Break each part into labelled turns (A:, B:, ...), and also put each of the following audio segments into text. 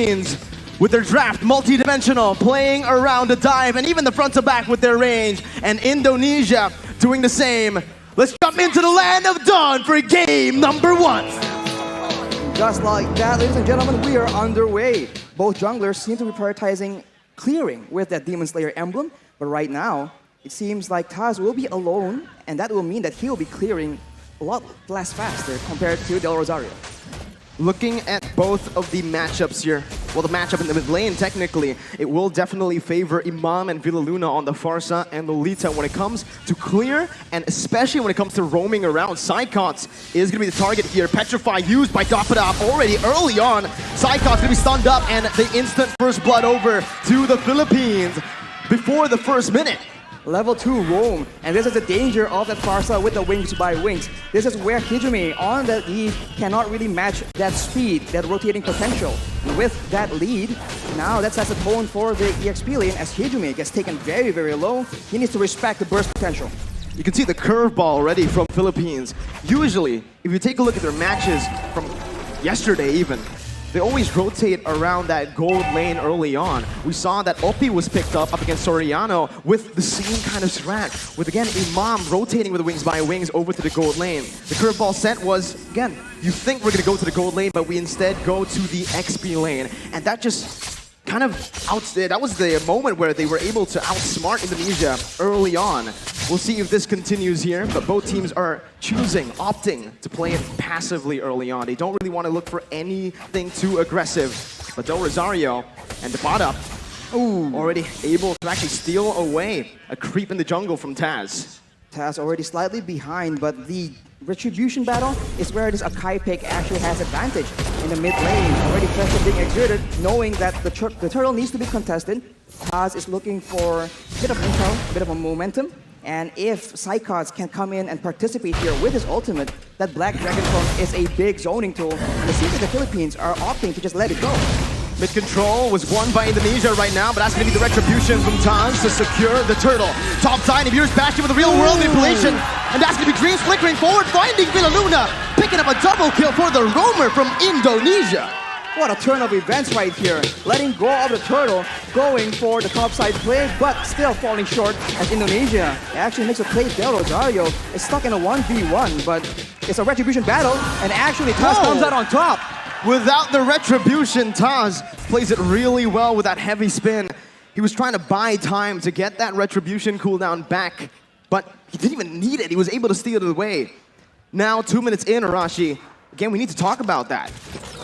A: with their draft multi-dimensional, playing around the dive and even the front to back with their range, and Indonesia doing the same. Let's jump into the land of dawn for game number 1.
B: Just like that, ladies and gentlemen, we are underway. Both junglers seem to be prioritizing clearing with that Demon Slayer emblem, but right now, it seems like Taz will be alone, and that will mean that he will be clearing a lot less faster compared to Del Rosario.
A: Looking at both of the matchups here, well, the matchup in the mid lane, technically, it will definitely favor Imam and Villaluna on the Farsa and Lolita when it comes to clear, and especially when it comes to roaming around. Psychots is going to be the target here. Petrify used by Dapadap already early on. Psychots going to be stunned up, and the instant first blood over to the Philippines before the first minute.
B: Level 2 roam, and this is the danger of that Farsa with the wings by wings. This is where Hijime on the lead cannot really match that speed, that rotating potential. With that lead, now that sets the tone for the EXP lane as Hijime gets taken very, very low. He needs to respect the burst potential.
A: You can see the curveball already from Philippines. Usually, if you take a look at their matches from yesterday even, they always rotate around that gold lane early on. We saw that Oppi was picked up against Soriano with the same kind of strat, with again Imam rotating with the wings by wings over to the gold lane. The curveball sent was, again, you think we're gonna go to the gold lane, but we instead go to the XP lane. And that just kind of that was the moment where they were able to outsmart Indonesia early on. We'll see if this continues here, but both teams are opting to play it passively early on. They don't really want to look for anything too aggressive. But Del Rosario and Dapadap already able to actually steal away a creep in the jungle from Taz.
B: Taz already slightly behind, but the retribution battle is where this Akai pick actually has advantage in the mid lane. Already pressure being exerted, knowing that the turtle needs to be contested. Taz is looking for a bit of intel, a bit of a momentum. And if Psychots can come in and participate here with his ultimate, that Black Dragon Form is a big zoning tool. And it seems that the Philippines are opting to just let it go.
A: Mid control was won by Indonesia right now, but that's going to be the retribution from Taz to secure the turtle. Top side, Ibir's bashing with a real world manipulation. And that's going to be Dreams flickering forward, finding Villaluna, picking up a double kill for the roamer from Indonesia.
B: What a turn of events right here. Letting go of the turtle, going for the topside play, but still falling short as Indonesia actually makes a play. Del Rosario is stuck in a 1v1, but it's a retribution battle, and actually Taz comes out on top.
A: Without the retribution, Taz plays it really well with that heavy spin. He was trying to buy time to get that retribution cooldown back, but he didn't even need it. He was able to steal it away. Now, 2 minutes in, Arashi, again, we need to talk about that.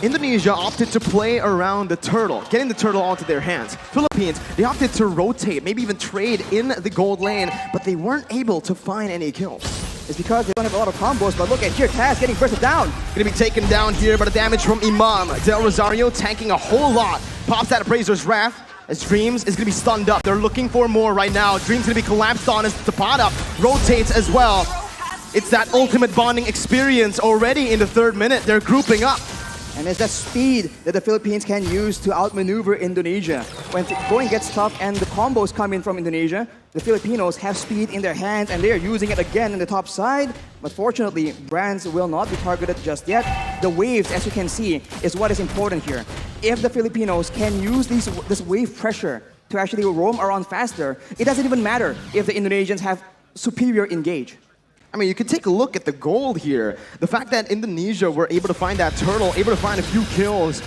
A: Indonesia opted to play around the turtle, getting the turtle onto their hands. Philippines, they opted to rotate, maybe even trade in the gold lane, but they weren't able to find any kills.
B: It's because they don't have a lot of combos, but look at here, Taz getting bursted down.
A: Gonna be taken down here by the damage from Imam. Del Rosario tanking a whole lot. Pops that Appraiser's Wrath as Dreams is gonna be stunned up. They're looking for more right now. Dreams gonna be collapsed on as Tapada rotates as well. It's that ultimate bonding experience already in the 3rd minute. They're grouping up.
B: And it's that speed that the Philippines can use to outmaneuver Indonesia. When going gets tough and the combos come in from Indonesia, the Filipinos have speed in their hands and they are using it again in the top side. But fortunately, brands will not be targeted just yet. The waves, as you can see, is what is important here. If the Filipinos can use this wave pressure to actually roam around faster, it doesn't even matter if the Indonesians have superior engage.
A: I mean, you can take a look at the gold here. The fact that Indonesia were able to find that turtle, able to find a few kills,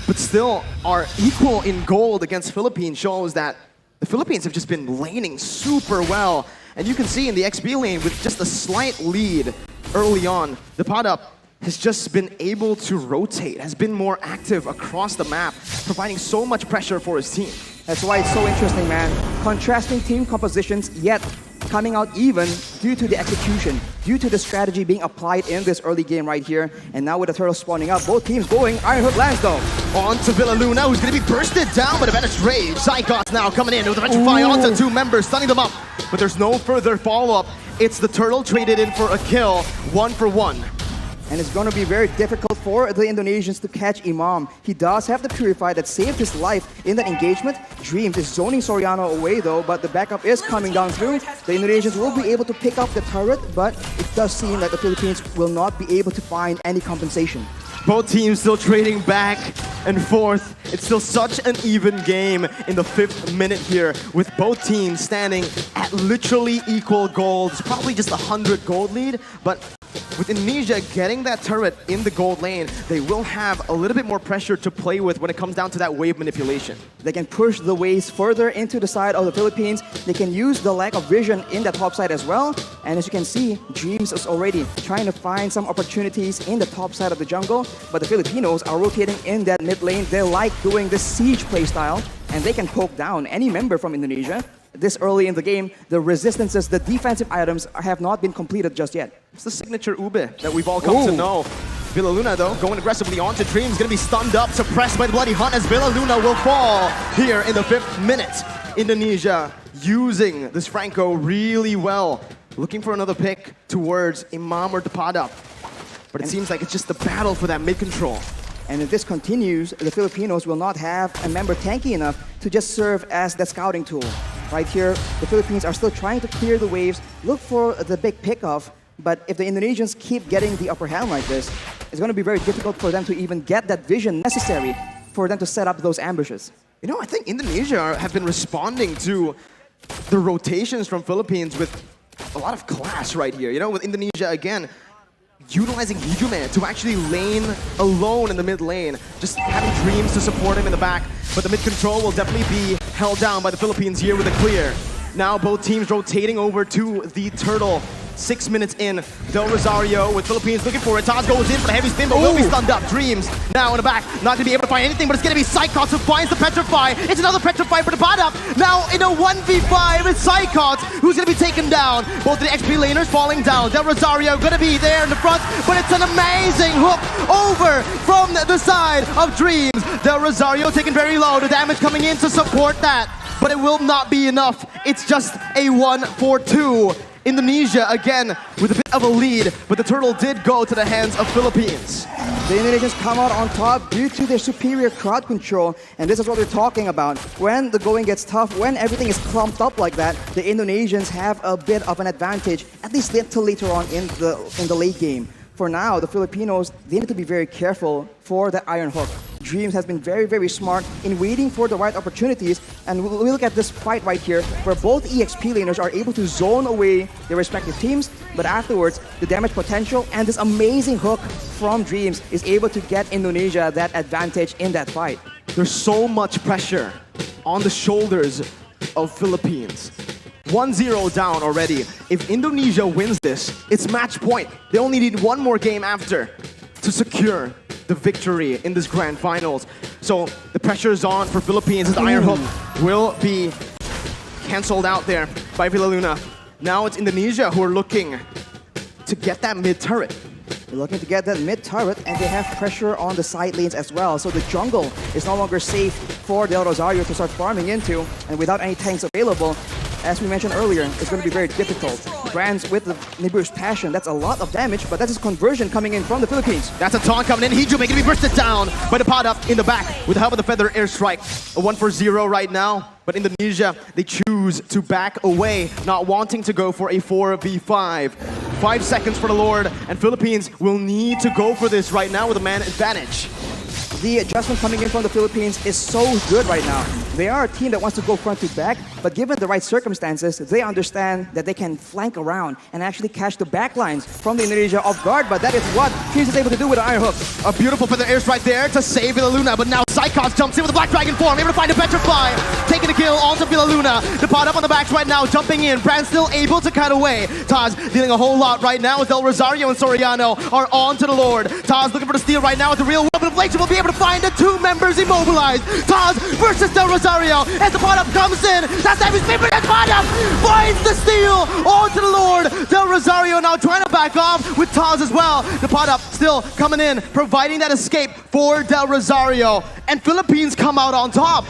A: but still are equal in gold against Philippines shows that the Philippines have just been laning super well. And you can see in the XP lane with just a slight lead early on, the Dapadap has just been able to rotate, has been more active across the map, providing so much pressure for his team.
B: That's why it's so interesting, man. Contrasting team compositions, yet coming out even due to the execution, due to the strategy being applied in this early game right here. And now with the turtle spawning up, both teams going. Iron Hook lands though.
A: On to Villaluna, who's going to be bursted down by the Venice Rage. Psychots now coming in with the Petrify onto 2 members, stunning them up. But there's no further follow-up. It's the turtle traded in for a kill, 1 for 1.
B: And it's going to be very difficult for the Indonesians to catch Imam. He does have the Purify that saved his life in that engagement. Dreams is zoning Soriano away though, but the backup is coming down through. The Indonesians will be able to pick up the turret, but it does seem that the Philippines will not be able to find any compensation.
A: Both teams still trading back. and 4th. It's still such an even game in the 5th minute here, with both teams standing at literally equal gold. It's probably just 100 gold lead, but with Indonesia getting that turret in the gold lane, they will have a little bit more pressure to play with when it comes down to that wave manipulation.
B: They can push the waves further into the side of the Philippines. They can use the lack of vision in that top side as well. And as you can see, Dreams is already trying to find some opportunities in the top side of the jungle. But the Filipinos are rotating in that mid lane. They like doing this siege playstyle, and they can poke down any member from Indonesia. This early in the game, the resistances, the defensive items have not been completed just yet.
A: It's the signature Ube that we've all come to know. Villa Luna, though, going aggressively onto Dreams, going to be stunned up, suppressed by the Bloody Hunt as Villa Luna will fall here in the 5th minute. Indonesia using this Franco really well, looking for another pick towards Imam or Depadap. But it seems like it's just the battle for that mid-control.
B: And if this continues, the Filipinos will not have a member tanky enough to just serve as that scouting tool. Right here, the Philippines are still trying to clear the waves, look for the big pickoff. But if the Indonesians keep getting the upper hand like this, it's going to be very difficult for them to even get that vision necessary for them to set up those ambushes.
A: You know, I think Indonesia have been responding to the rotations from Philippines with a lot of class right here. You know, with Indonesia, again, utilizing Hijume to actually lane alone in the mid lane, just having Dreams to support him in the back. But the mid control will definitely be held down by the Philippines here with a clear. Now both teams rotating over to the turtle. 6 minutes in, Del Rosario with Philippines looking for it. Taz goes in for the heavy spin, but will be stunned up. Dreams now in the back, not going to be able to find anything, but it's going to be Psychots who finds the Petrify. It's another Petrify for the Padap. Now in a 1v5, it's Psychots who's going to be taken down. Both of the XP laners falling down. Del Rosario going to be there in the front, but it's an amazing hook over from the side of Dreams. Del Rosario taken very low, the damage coming in to support that, but it will not be enough. It's just a 1-4-2. Indonesia again with a bit of a lead, but the turtle did go to the hands of Philippines.
B: The Indonesians come out on top due to their superior crowd control, and this is what we're talking about. When the going gets tough, when everything is clumped up like that, the Indonesians have a bit of an advantage, at least until later on in the late game. For now, the Filipinos, they need to be very careful for the Iron Hook. Dreams has been very, very smart in waiting for the right opportunities. And we'll look at this fight right here, where both EXP laners are able to zone away their respective teams, but afterwards, the damage potential and this amazing hook from Dreams is able to get Indonesia that advantage in that fight.
A: There's so much pressure on the shoulders of Philippines. 1-0 down already. If Indonesia wins this, it's match point. They only need one more game after to secure the victory in this grand finals. So the pressure is on for Philippines as the Iron Hook will be cancelled out there by Villa Luna. Now it's Indonesia who are looking to get that mid turret.
B: They're looking to get that mid turret, and they have pressure on the side lanes as well. So the jungle is no longer safe for Del Rosario to start farming into, and without any tanks available, as we mentioned earlier, it's going to be very difficult. Brands with the Nibiru's Passion, that's a lot of damage, but that's his conversion coming in from the Philippines.
A: That's a taunt coming in. Hijume going to be bursted down by the pod up in the back with the help of the Feather Airstrike. A 1-for-0 right now, but Indonesia, they choose to back away, not wanting to go for a 4v5. 5 seconds for the Lord, and Philippines will need to go for this right now with a man advantage.
B: The adjustment coming in from the Philippines is so good right now. They are a team that wants to go front to back, but given the right circumstances, they understand that they can flank around and actually catch the backlines from the Indonesia off guard, but that is what Fuse is able to do with the Iron Hook.
A: A beautiful feather airstrike there to save Villa Luna, but now Psychots jumps in with the Black Dragon form, able to find a Petrify, taking the kill onto Villa Luna. The pod up on the backs right now, jumping in. Brand still able to cut away. Taz dealing a whole lot right now as Del Rosario and Soriano are on to the Lord. Taz looking for the steal right now at the real world, but Inflation will be able to find the two members immobilized. Taz versus Del Rosario as the pod up comes in. That's Sammy's favorite, and pod up finds the steal onto the Lord. Del Rosario now trying to back off with Taz as well. The pod up still coming in, providing that escape for Del Rosario. And Philippines come out on top.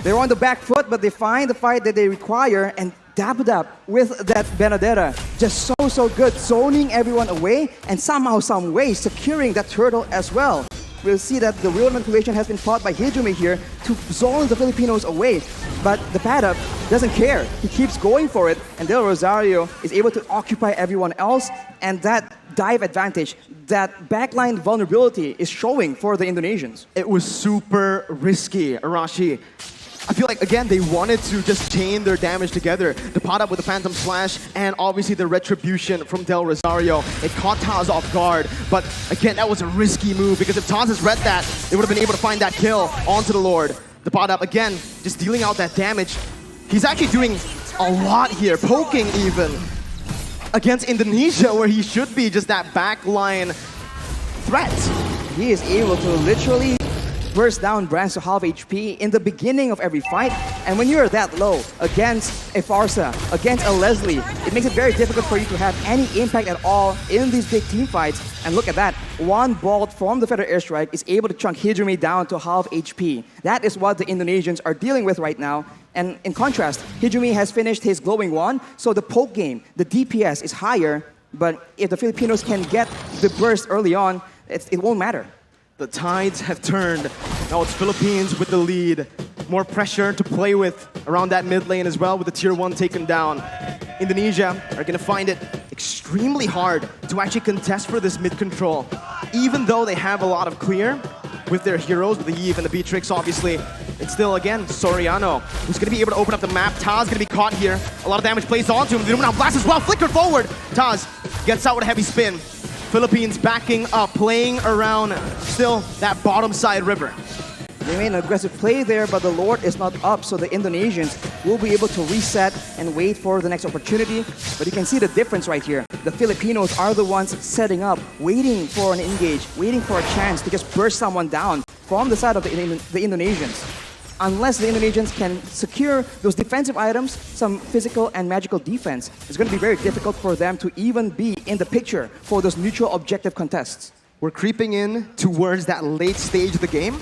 B: They're on the back foot, but they find the fight that they require and dab it up with that Benedetta. Just so good, zoning everyone away and somehow, some way, securing that turtle as well. We'll see that the real manipulation has been fought by Hijume here to zone the Filipinos away. But the Padap doesn't care. He keeps going for it, and Del Rosario is able to occupy everyone else, and that dive advantage that backline vulnerability is showing for the Indonesians.
A: It was super risky, Arashi. I feel like, again, they wanted to just chain their damage together. The pot up with the Phantom Slash and obviously the Retribution from Del Rosario. It caught Taz off guard, but again, that was a risky move because if Taz has read that, they would have been able to find that kill onto the Lord. The pot up, again, just dealing out that damage. He's actually doing a lot here, poking even against Indonesia, where he should be just that backline threat.
B: He is able to literally burst down Brands to half HP in the beginning of every fight. And when you're that low against a Farsa, against a Leslie, it makes it very difficult for you to have any impact at all in these big team fights. And look at that, one bolt from the Feather Airstrike is able to chunk Hijumi down to half HP. That is what the Indonesians are dealing with right now. And in contrast, Hijumi has finished his glowing wand, so the poke game, the DPS is higher, but if the Filipinos can get the burst early on, it won't matter.
A: The tides have turned. Now it's Philippines with the lead. More pressure to play with around that mid lane as well with the tier 1 taken down. Indonesia are going to find it extremely hard to actually contest for this mid control. Even though they have a lot of clear with their heroes, with the Eve and the Beatrix obviously, it's still, again, Soriano who's going to be able to open up the map. Taz going to be caught here. A lot of damage placed onto him. The Illuminati Blast as well, flickered forward. Taz gets out with a heavy spin. Philippines backing up, playing around still that bottom side river.
B: They made an aggressive play there, but the Lord is not up, so the Indonesians will be able to reset and wait for the next opportunity. But you can see the difference right here. The Filipinos are the ones setting up, waiting for an engage, waiting for a chance to just burst someone down from the side of the Indonesians. Unless the Indonesians can secure those defensive items, some physical and magical defense, it's going to be very difficult for them to even be in the picture for those neutral objective contests.
A: We're creeping in towards that late stage of the game.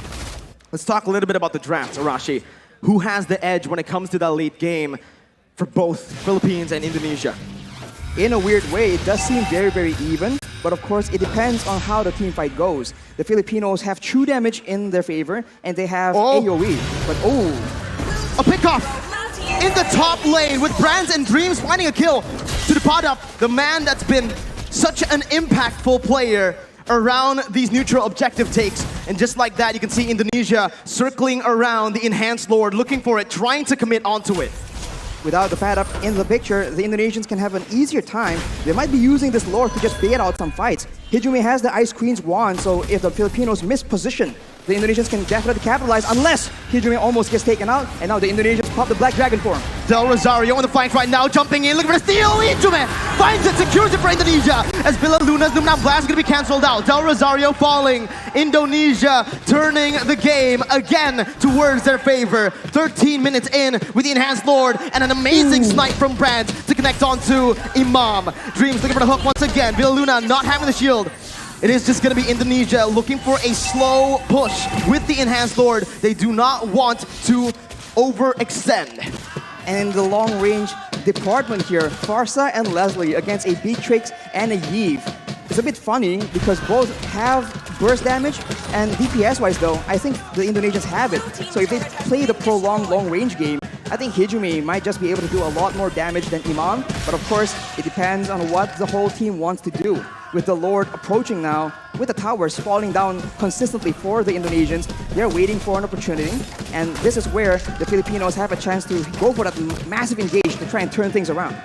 A: Let's talk a little bit about the draft, Arashi. Who has the edge when it comes to that late game for both Philippines and Indonesia?
B: In a weird way, it does seem very, very even. But of course, it depends on how the team fight goes. The Filipinos have true damage in their favor, and they have AoE. But
A: a pickoff in the top lane with Brands and Dreams finding a kill to the pot up. The man that's been such an impactful player around these neutral objective takes. And just like that, you can see Indonesia circling around the Enhanced Lord, looking for it, trying to commit onto it.
B: Without the pad up in the picture, the Indonesians can have an easier time. They might be using this Lord to just bait out some fights. Hijumi has the Ice Queen's wand, so if the Filipinos miss position, the Indonesians can definitely capitalize unless Hijumi almost gets taken out, and now the Indonesians pop the Black Dragon for him.
A: Del Rosario on the flank right now, jumping in, looking for the steal. Hijumi finds it, secures it for Indonesia as Villa Luna's Lumina Blast is going to be cancelled out. Del Rosario falling. Indonesia turning the game again towards their favor. 13 minutes in with the Enhanced Lord and an amazing snipe from Brand to connect onto Imam. Dreams looking for the hook once again. Villa Luna not having the shield. It is just going to be Indonesia looking for a slow push with the Enhanced Lord. They do not want to overextend.
B: And in the long-range department here, Farsa and Leslie against a Beatrix and a Yve. It's a bit funny because both have burst damage, and DPS-wise though, I think the Indonesians have it. So if they play the prolonged long-range game, I think Hijumi might just be able to do a lot more damage than Imam. But of course, it depends on what the whole team wants to do. With the Lord approaching now, with the towers falling down consistently for the Indonesians, they're waiting for an opportunity. And this is where the Filipinos have a chance to go for that massive engage to try and turn things around.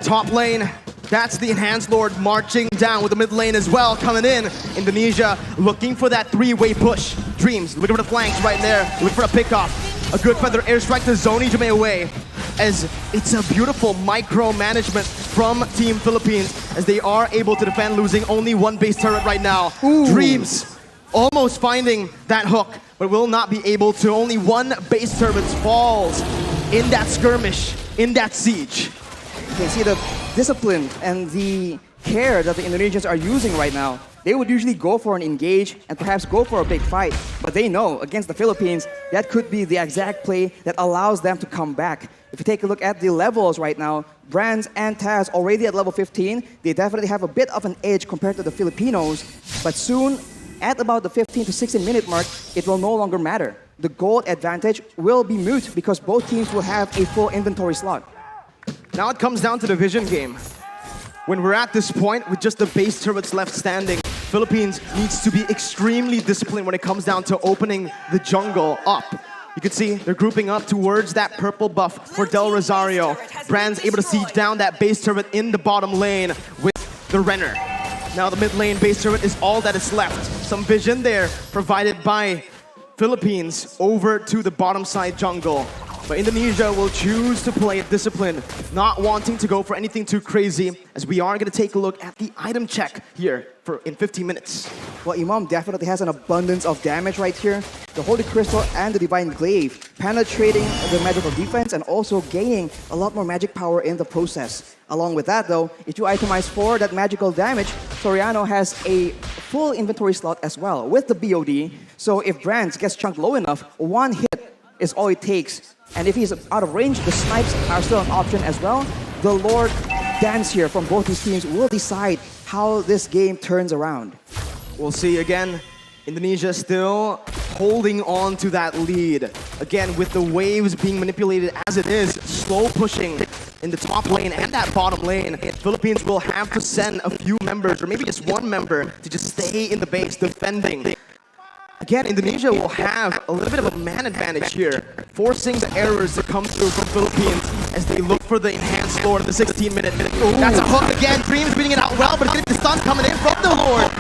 A: Top lane, that's the Enhanced Lord marching down with the mid lane as well coming in. Indonesia looking for that three-way push. Dreams looking for the flanks right there, looking for a pickoff. A good feather airstrike to zone Hijumi away, as it's a beautiful micromanagement from Team Philippines as they are able to defend, losing only one base turret right now. Dreams almost finding that hook, but will not be able to. Only one base turret falls in that skirmish, in that siege.
B: You can see the discipline and the care that the Indonesians are using right now. They would usually go for an engage and perhaps go for a big fight, but they know against the Philippines, that could be the exact play that allows them to come back. If you take a look at the levels right now, Brands and Taz already at level 15, they definitely have a bit of an edge compared to the Filipinos, but soon, at about the 15 to 16 minute mark, it will no longer matter. The gold advantage will be moot because both teams will have a full inventory slot.
A: Now it comes down to the vision game. When we're at this point with just the base turrets left standing, Philippines needs to be extremely disciplined when it comes down to opening the jungle up. You can see they're grouping up towards that purple buff for Del Rosario. Brand's able to siege down that base turret in the bottom lane with the Renner. Now the mid lane base turret is all that is left. Some vision there provided by Philippines over to the bottom side jungle. But Indonesia will choose to play it disciplined, not wanting to go for anything too crazy, as we are going to take a look at the item check here in 15 minutes.
B: Well, Imam definitely has an abundance of damage right here. The Holy Crystal and the Divine Glaive penetrating the magical defense and also gaining a lot more magic power in the process. Along with that though, if you itemize for that magical damage, Soriano has a full inventory slot as well with the BOD. So if Brands gets chunked low enough, one hit is all it takes. And if he's out of range, the snipes are still an option as well. The Lord Dance here from both these teams will decide how this game turns around.
A: We'll see again. Indonesia still holding on to that lead. Again, with the waves being manipulated as it is, slow pushing in the top lane and that bottom lane. Philippines will have to send a few members, or maybe just one member, to just stay in the base defending. Again, Indonesia will have a little bit of a man advantage here, forcing the errors to come through from Philippines as they look for the enhanced Lord in the 16-minute. That's a hook again. Dreams beating it out well, but it's getting the stuns coming in from the Lord.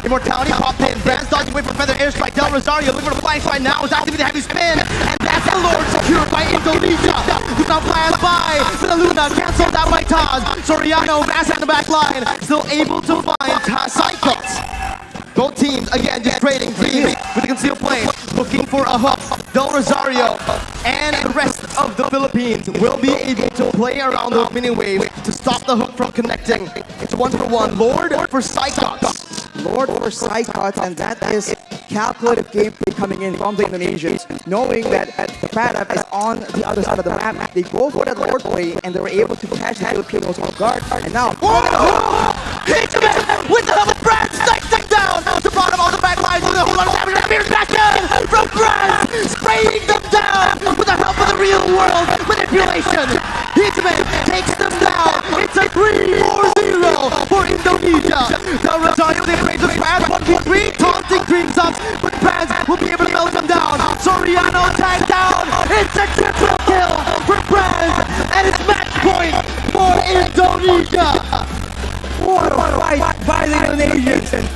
A: Immortality popped in. Brands dodging away from Feather Airstrike. Del Rosario looking for the flying strike now. Is activating the heavy spin. And that's the Lord secured by Indonesia. Luna flies by. But the Luna canceled out by Taz. Soriano, mass in the back line. Still able to find Cyclops. Both teams, again, just trading Dreams with the concealed plane, looking for a hook. Del Rosario and the rest of the Philippines will be able to play around those mini waves to stop the hook from connecting. It's 1-for-1. Lord for Cyclops.
B: Lord for Cyclops, and that is calculated gameplay coming in from the Indonesians, knowing that the Padap is on the other side of the map. They go for that Lord play, and they were able to catch the Filipinos off guard. And now,
A: hit him with the Brand sniping down the bottom of the back line. With a whole lot of damage, and Beers back in from Brand, spraying them down with the help of the real world manipulation. Hitman takes them down. It's a 3-4-0 for Indonesia. Del Rosario, they range of Brand 1v3, taunting Dreams up, but Brands will be able to melt them down. Soriano tagged down. It's a triple kill for Brands, and it's match point for Indonesia.
B: what a fight by the Indonesians.